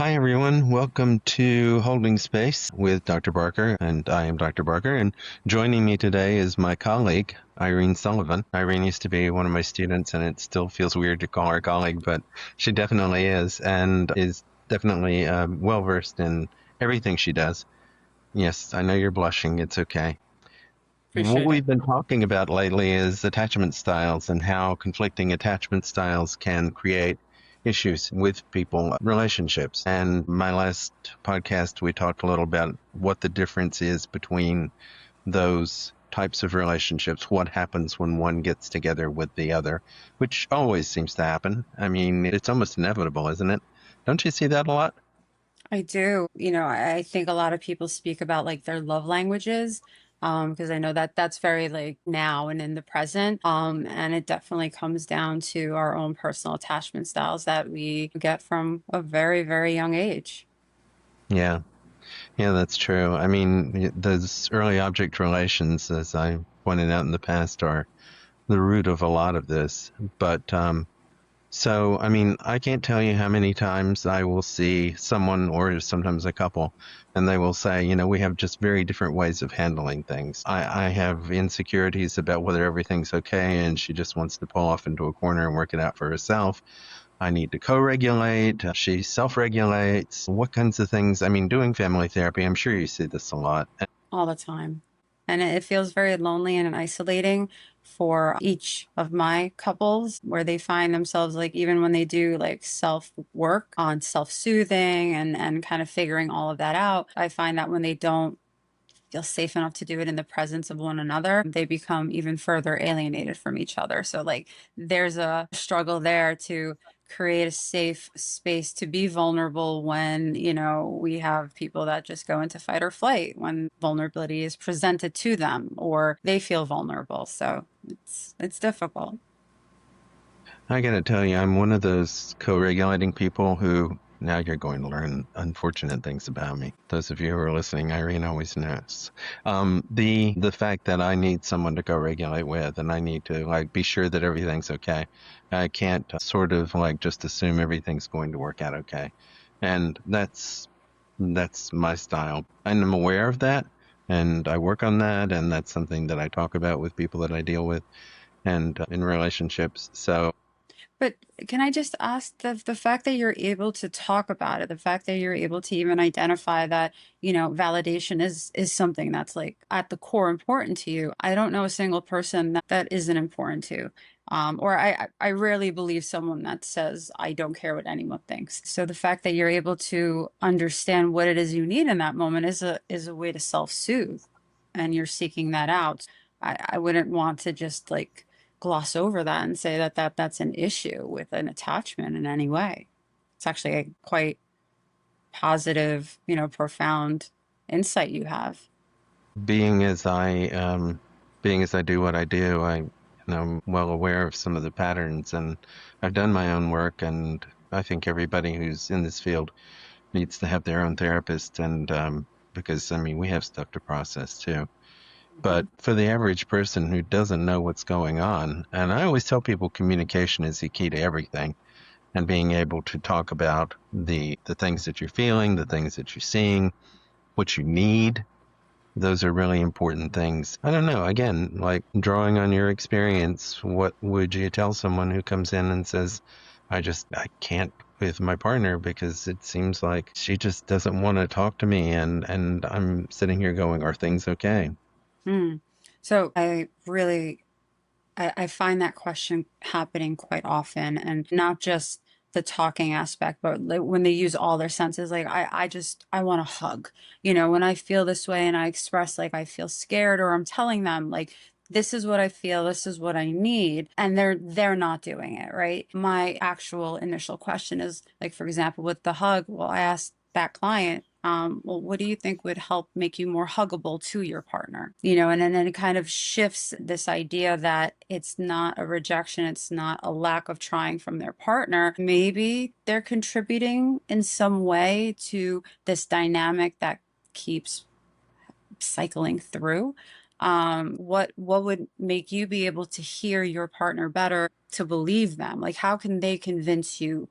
Hi, everyone. Welcome to Holding Space with Dr. Barker, and I am Dr. Barker. And joining me today is my colleague, Irene Sullivan. Irene used to be one of my students, and it still feels weird to call her a colleague, but she definitely is, and is definitely well versed in everything she does. Yes, I know you're blushing. It's okay. What Appreciate it. we've been talking about lately is attachment styles and how conflicting attachment styles can create issues with people, relationships. And my last podcast, we talked a little about what the difference is between those types of relationships, what happens when one gets together with the other, which always seems to happen. I mean, it's almost inevitable, isn't it? Don't you see that a lot? I do. I think a lot of people speak about like their love languages, because I know that that's very like now and in the present. And it definitely comes down to our own personal attachment styles that we get from a very, very young age. Yeah. Yeah, that's true. I mean, those early object relations, as I pointed out in the past, are the root of a lot of this. I mean, I can't tell you how many times I will see someone or sometimes a couple, and they will say, we have just very different ways of handling things. I have insecurities about whether everything's okay, and she just wants to pull off into a corner and work it out for herself. I need to co-regulate. She self-regulates. What kinds of things? I mean, doing family therapy, I'm sure you see this a lot. All the time. And it feels very lonely and isolating for each of my couples where they find themselves like even when they do like self work on self-soothing and kind of figuring all of that out, I find that when they don't feel safe enough to do it in the presence of one another, they become even further alienated from each other. So, like, there's a struggle there to create a safe space to be vulnerable when, we have people that just go into fight or flight when vulnerability is presented to them or they feel vulnerable. So, it's difficult. I gotta tell you, I'm one of those co-regulating people who now you're going to learn unfortunate things about me. Those of you who are listening, Irene always knows. The fact that I need someone to co-regulate with, and I need to like be sure that everything's okay. I can't sort of like just assume everything's going to work out okay, and that's my style. And I'm aware of that, and I work on that, and that's something that I talk about with people that I deal with and in relationships. So. But can I just ask the fact that you're able to talk about it, the fact that you're able to even identify that, validation is something that's like at the core important to you. I don't know a single person that isn't important to. Or I rarely believe someone that says, I don't care what anyone thinks. So the fact that you're able to understand what it is you need in that moment is a way to self-soothe and you're seeking that out. I wouldn't want to just like gloss over that and say that's an issue with an attachment in any way. It's actually a quite positive, profound insight you have. being as I being as I do what I do, I'm well aware of some of the patterns, and I've done my own work, and I think everybody who's in this field needs to have their own therapist, and because I mean we have stuff to process too. But Mhm. for the average person who doesn't know what's going on, and I always tell people communication is the key to everything, and being able to talk about the things that you're feeling, the things that you're seeing, what you need, those are really important things. I don't know. Again, like drawing on your experience, what would you tell someone who comes in and says, I can't with my partner because it seems like she just doesn't want to talk to me and I'm sitting here going, are things okay? Hmm. So I find that question happening quite often, and not just the talking aspect, but like when they use all their senses, like I want a hug. When I feel this way and I express like I feel scared, or I'm telling them like this is what I feel, this is what I need, and they're not doing it, right? My actual initial question is like, for example, with the hug, well, I asked that client, well, what do you think would help make you more huggable to your partner? And then it kind of shifts this idea that it's not a rejection, it's not a lack of trying from their partner. Maybe they're contributing in some way to this dynamic that keeps cycling through. What would make you be able to hear your partner better to believe them? Like, how can they convince you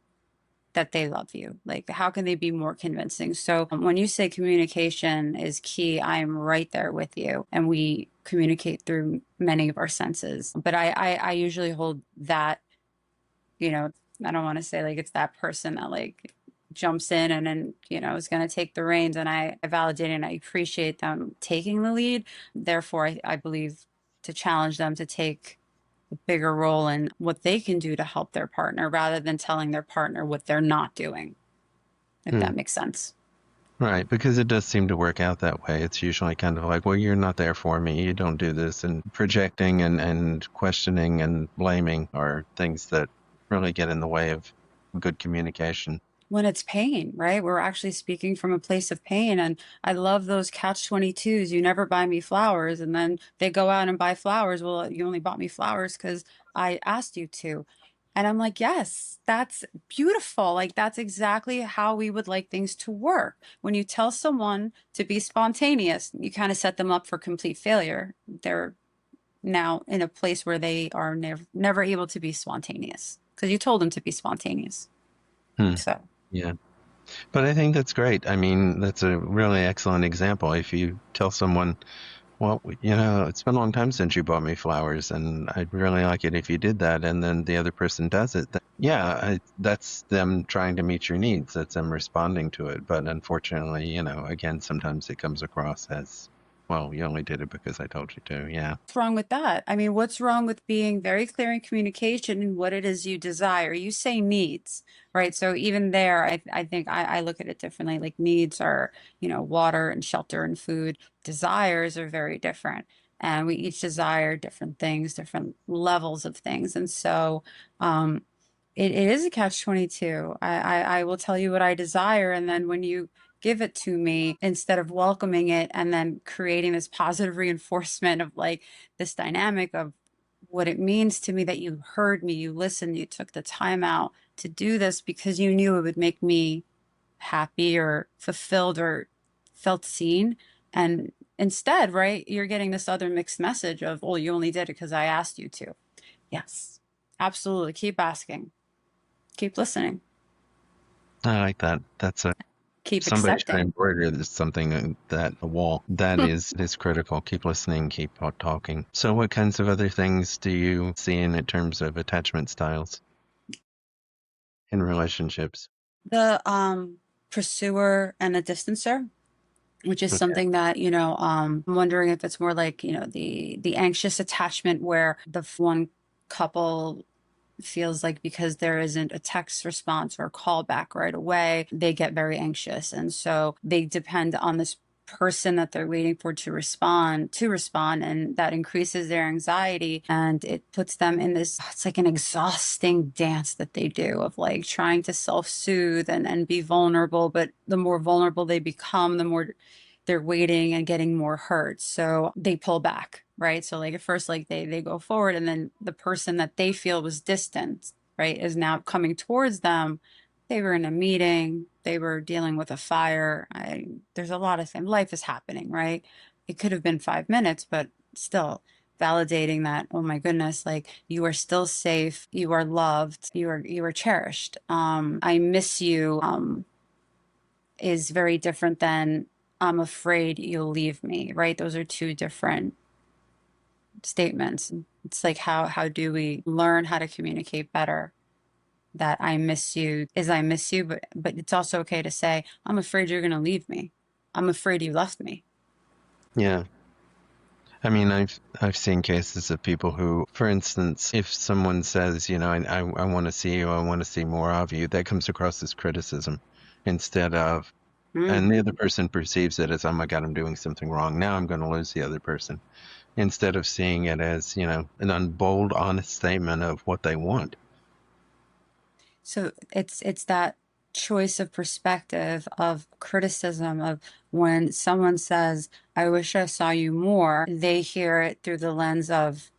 that they love you? Like, how can they be more convincing? So when you say communication is key, I'm right there with you. And we communicate through many of our senses. But I usually hold that, you know, I don't want to say like it's that person that like jumps in and then, is going to take the reins. And I validate and I appreciate them taking the lead. Therefore, I believe to challenge them to take a bigger role in what they can do to help their partner rather than telling their partner what they're not doing, if Hmm. that makes sense. Right, because it does seem to work out that way. It's usually kind of like, well, you're not there for me. You don't do this. And projecting and questioning and blaming are things that really get in the way of good communication. When it's pain, right? We're actually speaking from a place of pain. And I love those catch 22s. You never buy me flowers. And then they go out and buy flowers. Well, you only bought me flowers because I asked you to. And I'm like, yes, that's beautiful. Like, that's exactly how we would like things to work. When you tell someone to be spontaneous, you kind of set them up for complete failure. They're now in a place where they are never able to be spontaneous because you told them to be spontaneous. Hmm. So. Yeah. But I think that's great. I mean, that's a really excellent example. If you tell someone, well, it's been a long time since you bought me flowers, and I'd really like it if you did that, and then the other person does it, then, yeah, that's them trying to meet your needs. That's them responding to it. But unfortunately, again, sometimes it comes across as, well, you only did it because I told you to. Yeah. What's wrong with that? I mean, what's wrong with being very clear in communication and what it is you desire? You say needs, right? So even there, I think I look at it differently. Like needs are, water and shelter and food. Desires are very different. And we each desire different things, different levels of things. And so it is a catch 22. I will tell you what I desire. And then when you give it to me instead of welcoming it and then creating this positive reinforcement of like this dynamic of what it means to me that you heard me, you listened, you took the time out to do this because you knew it would make me happy or fulfilled or felt seen. And instead, right, you're getting this other mixed message of, well, you only did it because I asked you to. Yes, absolutely. Keep asking, keep listening, I like that. That's a keep Somebody should accepting. embroider something that a wall. That is critical. Keep listening, keep talking. So what kinds of other things do you see in terms of attachment styles in relationships? The pursuer and the distancer, which is Okay. something that, I'm wondering if it's more like, the anxious attachment where the one couple feels like because there isn't a text response or a call back right away, they get very anxious. And so they depend on this person that they're waiting for to respond, and that increases their anxiety and it puts them in this, it's like an exhausting dance that they do of like trying to self-soothe and be vulnerable. But the more vulnerable they become, the more they're waiting and getting more hurt. So they pull back, right? So like at first, like they go forward, and then the person that they feel was distant, right, is now coming towards them. They were in a meeting, they were dealing with a fire. There's a lot of things. Life is happening, right? It could have been 5 minutes, but still validating that, oh my goodness, like you are still safe, you are loved, you are cherished. I miss you. Is very different than I'm afraid you'll leave me, right? Those are two different statements. It's like how do we learn how to communicate better? That I miss you is I miss you, but it's also okay to say, I'm afraid you're gonna leave me. I'm afraid you left me. Yeah. I mean, I've seen cases of people who, for instance, if someone says, I want to see you, I want to see more of you, that comes across as criticism instead of, Mm. and the other person perceives it as, oh my God, I'm doing something wrong. Now I'm going to lose the other person. Instead of seeing it as, an bold, honest statement of what they want. So it's that choice of perspective of criticism of when someone says, I wish I saw you more, they hear it through the lens of,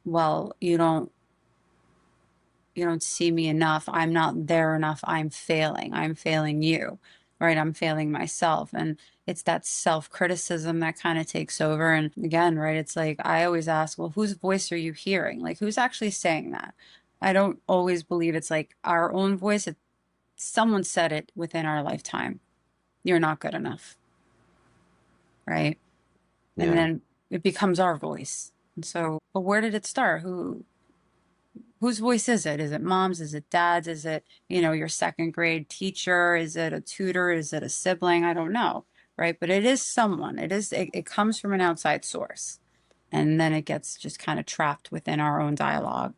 well, you don't see me enough. I'm not there enough. I'm failing. I'm failing you, right? I'm failing myself. And it's that self-criticism that kind of takes over. And again, right, it's like I always ask, well, whose voice are you hearing? Like who's actually saying that? I don't always believe it's like our own voice. someone said it within our lifetime. You're not good enough, right? And Yeah. then it becomes our voice. And so, but where did it start? Whose voice is it? Is it mom's? Is it dad's? Is it, your second grade teacher? Is it a tutor? Is it a sibling? I don't know, right? But it is someone. It comes from an outside source. And then it gets just kind of trapped within our own dialogue.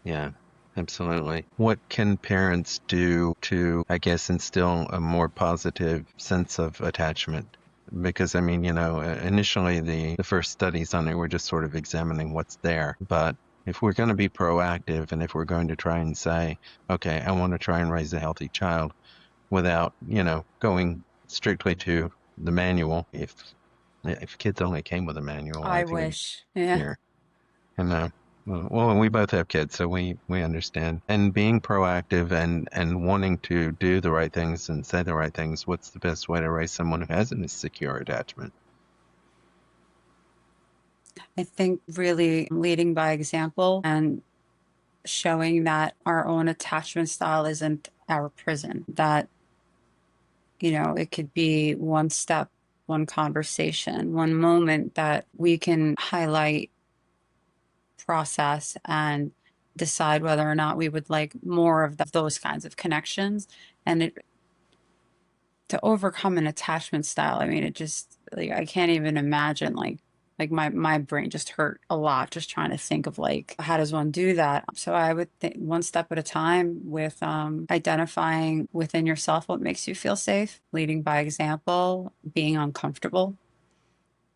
Yeah, absolutely. What can parents do to, I guess, instill a more positive sense of attachment? Because, I mean, initially the first studies on it were just sort of examining what's there. But if we're going to be proactive and if we're going to try and say, okay, I want to try and raise a healthy child without, going strictly to the manual, if kids only came with a manual, I I think it'd wish. Yeah. be easier. And well, we both have kids, so we understand. And being proactive and wanting to do the right things and say the right things, what's the best way to raise someone who has a secure attachment? I think really leading by example and showing that our own attachment style isn't our prison, that, it could be one step, one conversation, one moment that we can highlight, process, and decide whether or not we would like more of those kinds of connections. And to overcome an attachment style, I mean, it just like I can't even imagine my brain just hurt a lot just trying to think of like how does one do that. So I would think one step at a time with identifying within yourself what makes you feel safe, leading by example, being uncomfortable,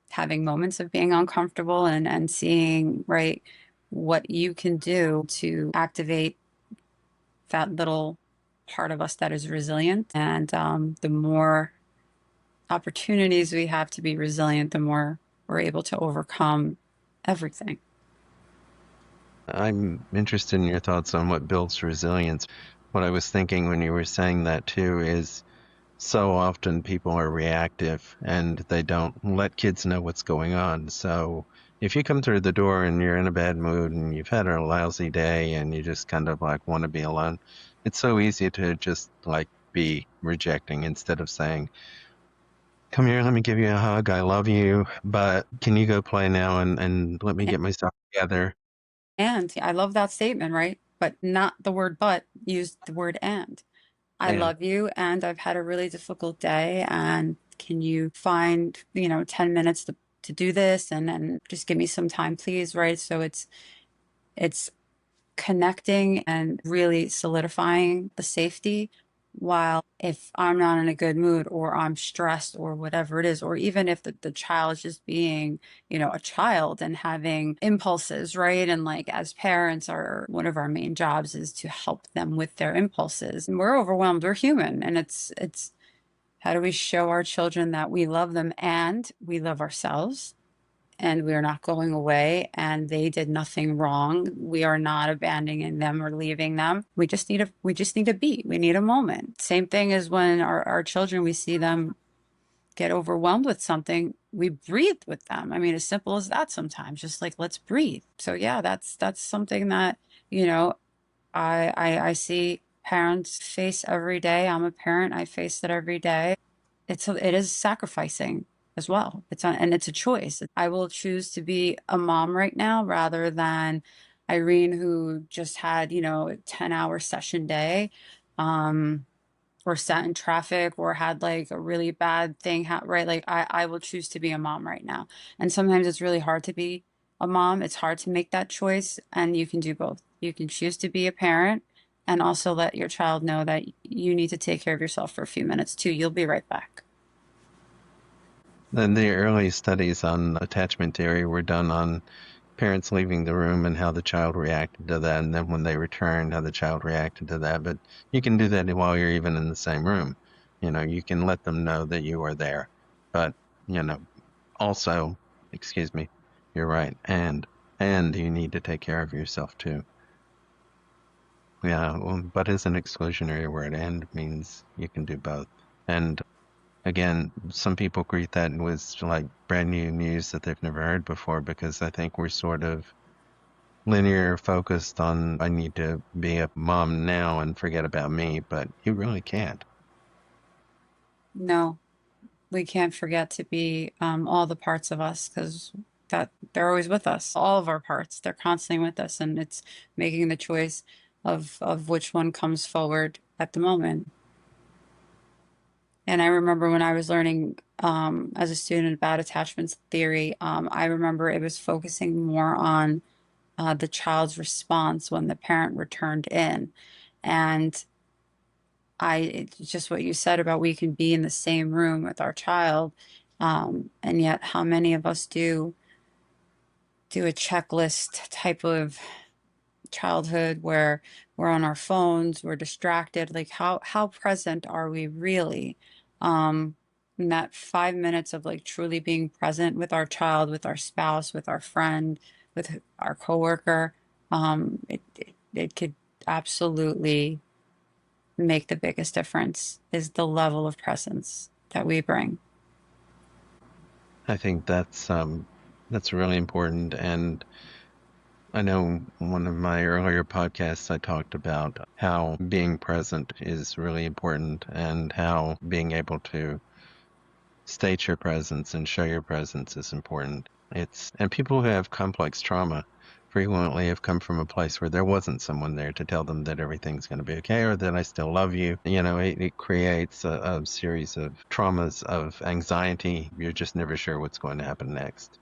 having moments of being uncomfortable, and seeing right what you can do to activate that little part of us that is resilient. And the more opportunities we have to be resilient, the more we're able to overcome everything. I'm interested in your thoughts on what builds resilience. What I was thinking when you were saying that too is so often people are reactive and they don't let kids know what's going on. So if you come through the door and you're in a bad mood and you've had a lousy day and you just kind of like want to be alone, it's so easy to just like be rejecting instead of saying, come here, let me give you a hug. I love you, but can you go play now and let me get myself together? And I love that statement, right? But not the word but, use the word and. I Yeah. love you and I've had a really difficult day. And can you find, 10 minutes to do this and just give me some time, please? Right. So it's connecting and really solidifying the safety. While if I'm not in a good mood or I'm stressed or whatever it is, or even if the child is just being, a child and having impulses, right? And like as parents, one of our main jobs is to help them with their impulses. And we're overwhelmed, we're human. And it's how do we show our children that we love them and we love ourselves? And we are not going away and they did nothing wrong. We are not abandoning them or leaving them. We just need a beat. We need a moment. Same thing as when our children, we see them get overwhelmed with something, we breathe with them. I mean, as simple as that sometimes, just like let's breathe. So yeah, that's something that, you know, I see parents face every day. I'm a parent, I face it every day. It is sacrificing as well. And it's a choice. I will choose to be a mom right now rather than Irene who just had, a 10-hour session day, um, or sat in traffic or had like a really bad thing, right? Like I will choose to be a mom right now. And sometimes it's really hard to be a mom. It's hard to make that choice, and you can do both. You can choose to be a parent and also let your child know that you need to take care of yourself for a few minutes too. You'll be right back. Then the early studies on attachment theory were done on parents leaving the room and how the child reacted to that, and then when they returned, how the child reacted to that. But you can do that while you're even in the same room. You can let them know that you are there. But, you know, also, excuse me, you're right. And you need to take care of yourself too. Yeah, well, but is an exclusionary word, and means you can do both. And again, some people greet that with like brand new news that they've never heard before because I think we're sort of linear focused on I need to be a mom now and forget about me, but you really can't. No, we can't forget to be all the parts of us because that they're always with us. All of our parts, they're constantly with us, and it's making the choice of which one comes forward at the moment. And I remember when I was learning as a student about attachments theory, I remember it was focusing more on the child's response when the parent returned in. And it's just what you said about we can be in the same room with our child. And yet how many of us do a checklist type of childhood where we're on our phones, we're distracted. Like how present are we really? In that 5 minutes of like truly being present with our child, with our spouse, with our friend, with our coworker, it could absolutely make the biggest difference is the level of presence that we bring. I think that's really important. And I know one of my earlier podcasts I talked about how being present is really important and how being able to state your presence and show your presence is important. And people who have complex trauma frequently have come from a place where there wasn't someone there to tell them that everything's going to be okay or that I still love you. You know, it creates a series of traumas of anxiety. You're just never sure what's going to happen next.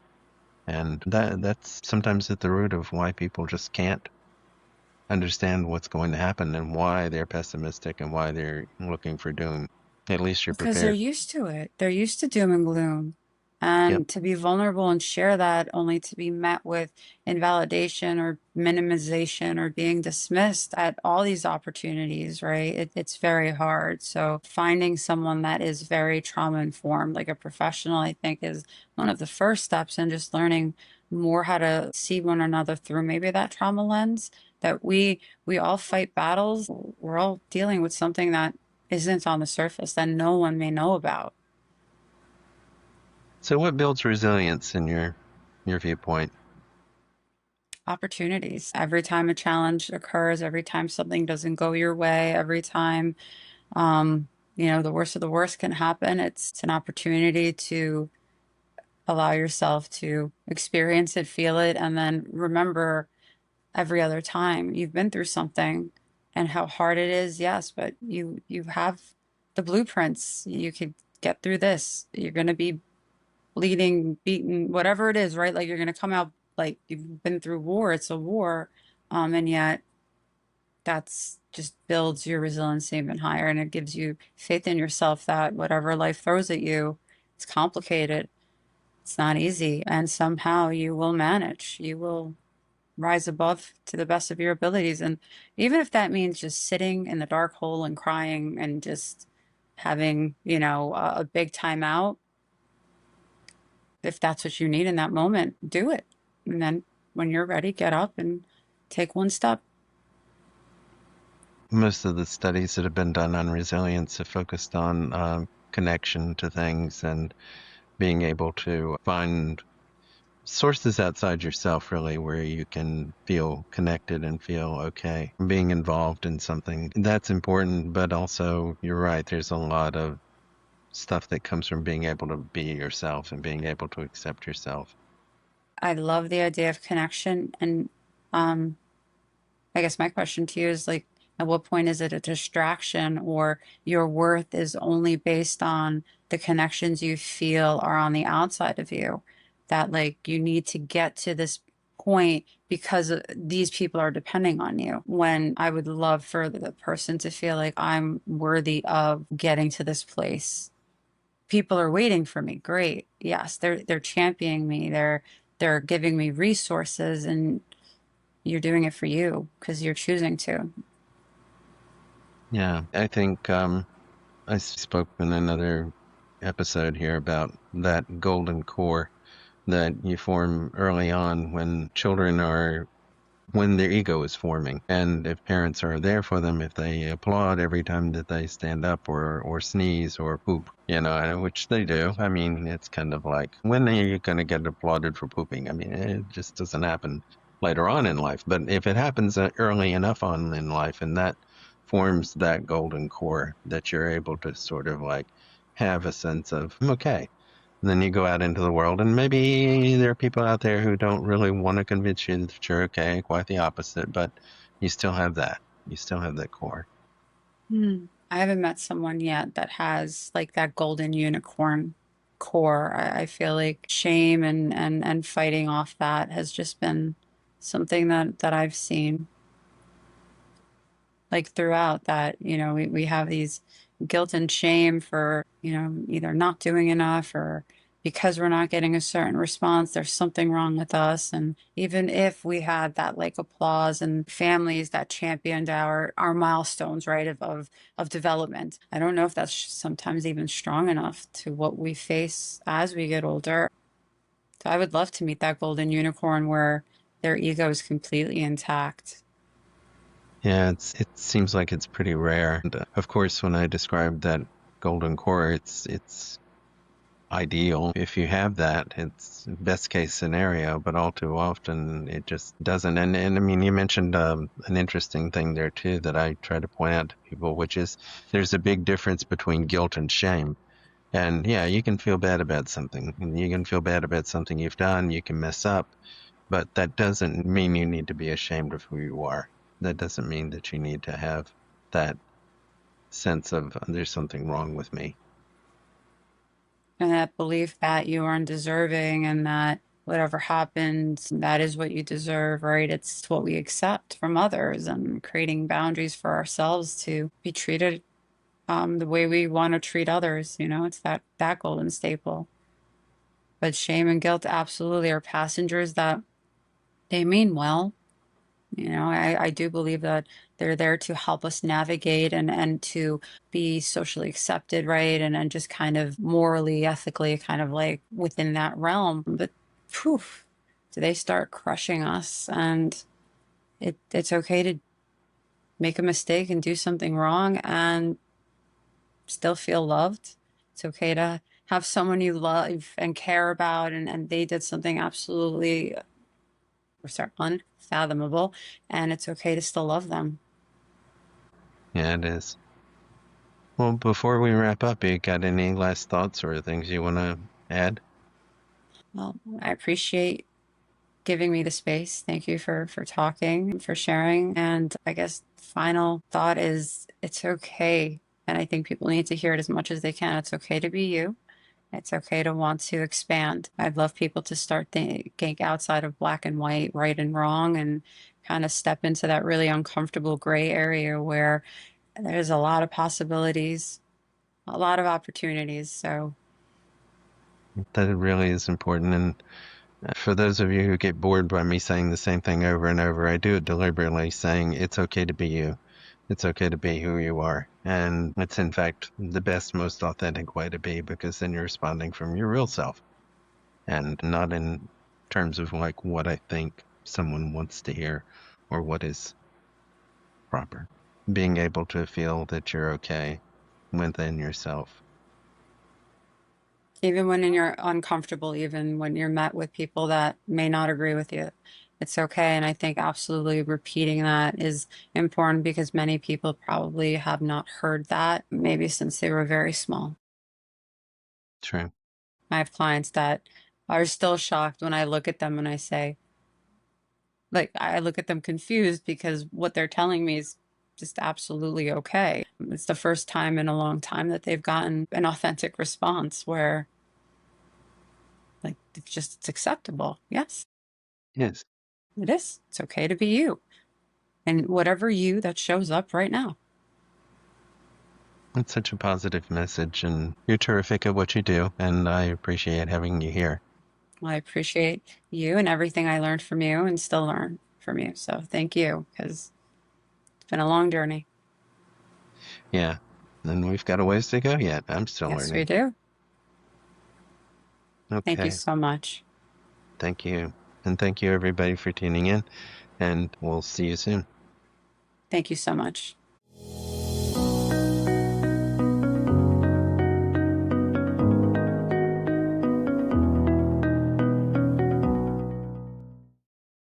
And that's sometimes at the root of why people just can't understand what's going to happen and why they're pessimistic and why they're looking for doom. At least you're Because they're prepared. used to it. They're used to doom and gloom. Yep. And to be vulnerable and share that only to be met with invalidation or minimization or being dismissed at all these opportunities, right? It's very hard. So finding someone that is very trauma informed, like a professional, I think is one of the first steps in just learning more how to see one another through maybe that trauma lens that we all fight battles. We're all dealing with something that isn't on the surface that no one may know about. So what builds resilience in your viewpoint? Opportunities. Every time a challenge occurs, every time something doesn't go your way, every time, the worst of the worst can happen, it's an opportunity to allow yourself to experience it, feel it, and then remember every other time you've been through something and how hard it is. Yes, but you have the blueprints. You could get through this. You're going to be bleeding, beaten, whatever it is, right? Like you're gonna come out like you've been through war. It's a war. And yet that's just builds your resilience even higher and it gives you faith in yourself that whatever life throws at you, it's complicated. It's not easy. And somehow you will manage. You will rise above to the best of your abilities. And even if that means just sitting in the dark hole and crying and just having, a big time out, if that's what you need in that moment, do it. And then when you're ready, get up and take one step. Most of the studies that have been done on resilience have focused on connection to things and being able to find sources outside yourself, really, where you can feel connected and feel okay. Being involved in something, that's important, but also, you're right, there's a lot of stuff that comes from being able to be yourself and being able to accept yourself. I love the idea of connection. And um, I guess my question to you is like, at what point is it a distraction or your worth is only based on the connections you feel are on the outside of you? That like you need to get to this point because these people are depending on you. When I would love for the person to feel like I'm worthy of getting to this place. People are waiting for me. Great. Yes, they're championing me. They're giving me resources and you're doing it for you because you're choosing to. Yeah, I think I spoke in another episode here about that golden core that you form early on when their ego is forming. And if parents are there for them, if they applaud every time that they stand up or sneeze or poop, which they do. I mean, it's kind of like, when are you going to get applauded for pooping? I mean, it just doesn't happen. later on in life. But if it happens early enough on in life, and that forms that golden core that you're able to sort of like have a sense of, "I'm okay." And then you go out into the world, and maybe there are people out there who don't really want to convince you that you're okay, quite the opposite, but you still have that. You still have that core. Hmm. I haven't met someone yet that has like that golden unicorn core. I feel like shame and fighting off that has just been something that I've seen like throughout that, we have these guilt and shame for, either not doing enough or because we're not getting a certain response, there's something wrong with us. And even if we had that like applause and families that championed our milestones, right, of development, I don't know if that's sometimes even strong enough to what we face as we get older. So I would love to meet that golden unicorn where their ego is completely intact. Yeah, it seems like it's pretty rare. And of course, when I described that golden core, it's ideal. If you have that, it's best case scenario, but all too often it just doesn't. And I mean, you mentioned an interesting thing there too that I try to point out to people, which is there's a big difference between guilt and shame. And yeah, you can feel bad about something. And you can feel bad about something you've done. You can mess up, but that doesn't mean you need to be ashamed of who you are. That doesn't mean that you need to have that sense of there's something wrong with me. And that belief that you are undeserving and that whatever happens, that is what you deserve, right? It's what we accept from others and creating boundaries for ourselves to be treated the way we want to treat others. It's that golden staple. But shame and guilt absolutely are passengers that they mean well. I do believe that they're there to help us navigate and to be socially accepted, right? And just kind of morally, ethically, kind of like within that realm. But poof, do they start crushing us? And it's okay to make a mistake and do something wrong and still feel loved. It's okay to have someone you love and care about and they did something absolutely, or sorry, unfathomable, and it's okay to still love them. Yeah, it is. Well, before we wrap up, you got any last thoughts or things you want to add? Well, I appreciate giving me the space. Thank you for talking, for sharing. And I guess final thought is it's okay. And I think people need to hear it as much as they can. It's okay to be you. It's okay to want to expand. I'd love people to start thinking outside of black and white, right and wrong, and kind of step into that really uncomfortable gray area where there's a lot of possibilities, a lot of opportunities. So That it really is important. And for those of you who get bored by me saying the same thing over and over, I do it deliberately, saying it's okay to be you. It's okay to be who you are. And it's in fact the best, most authentic way to be because then you're responding from your real self and not in terms of like what I think someone wants to hear or what is proper. Being able to feel that you're okay within yourself. even when you're uncomfortable, even when you're met with people that may not agree with you, it's okay. And I think absolutely repeating that is important because many people probably have not heard that maybe since they were very small. True. I have clients that are still shocked when I look at them and I say, like, I look at them confused because what they're telling me is just absolutely okay. It's the first time in a long time that they've gotten an authentic response where, like, it's acceptable. Yes, Yes. it is. It's okay to be you and whatever you that shows up right now. It's such a positive message, and you're terrific at what you do, and I appreciate having you here. Well, I appreciate you and everything I learned from you and still learn from you. So thank you because it's been a long journey. Yeah. And we've got a ways to go yet. I'm still Yes, we learning. do. Thank you Okay. so much. Thank you. And thank you, everybody, for tuning in, and we'll see you soon. Thank you so much.